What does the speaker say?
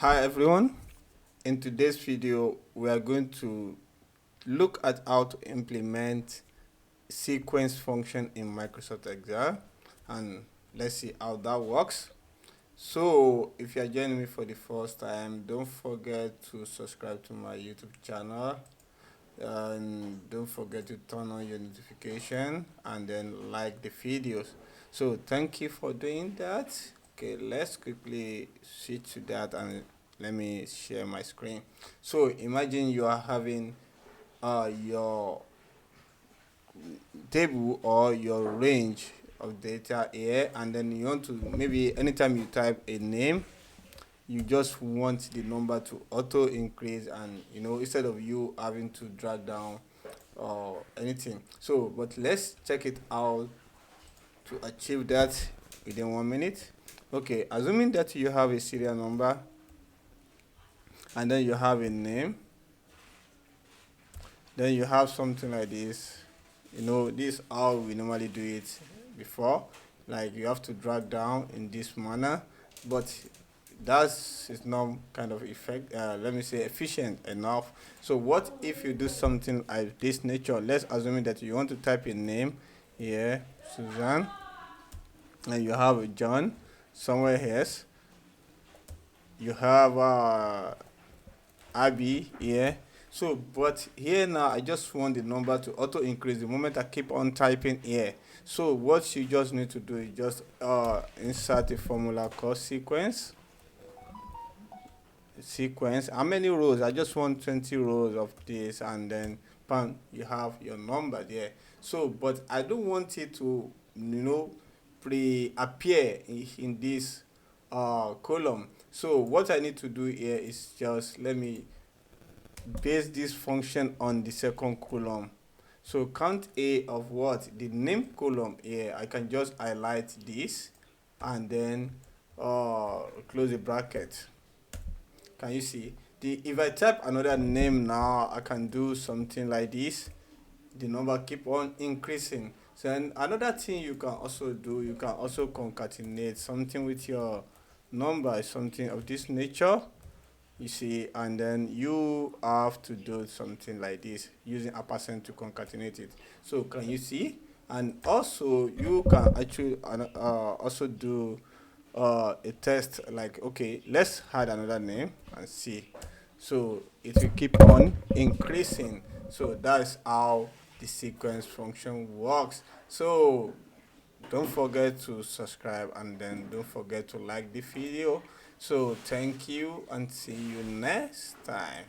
Hi everyone, in today's video we are going to look at how to implement sequence function in Microsoft Excel, and let's see how that works. So if you are joining me for the first time, don't forget to subscribe to my YouTube channel and don't forget to turn on your notification and then like the videos. So thank you for doing that. Okay, let's quickly switch to that and let me share my screen. So imagine you are having your table or your range of data here, and then you want to, maybe anytime you type a name, you just want the number to auto increase, and instead of you having to drag down or anything. So but let's check it out to achieve that within 1 minute. Okay, assuming that you have a serial number and then you have a name, then you have something like this. This is how we normally do it before. Like, you have to drag down in this manner, but that is not kind of effect let me say efficient enough. So what if you do something like this nature? Let's assume that you want to type a name here, Susan, and you have John somewhere here. You have Abby here. So but here now I just want the number to auto increase the moment I keep on typing here. So what you just need to do is just insert a formula called sequence. How many rows? I just want 20 rows of this, and then bam, you have your number there. So but I don't want it to pre-appear in this column. So what I need to do here is just let me base this function on the second column. So count A of what? The name column here. I can just highlight this and then close the bracket. Can you see? If I type another name now, I can do something like this. The number keep on increasing. So and another thing you can also do, you can also concatenate something with your number, something of this nature, you see, and then you have to do something like this using a percent to concatenate it. So can you see? And also you can actually also do a test, like, okay, let's add another name and see. So it will keep on increasing. So that's how the sequence function works. So don't forget to subscribe, and then don't forget to like the video. So thank you and see you next time.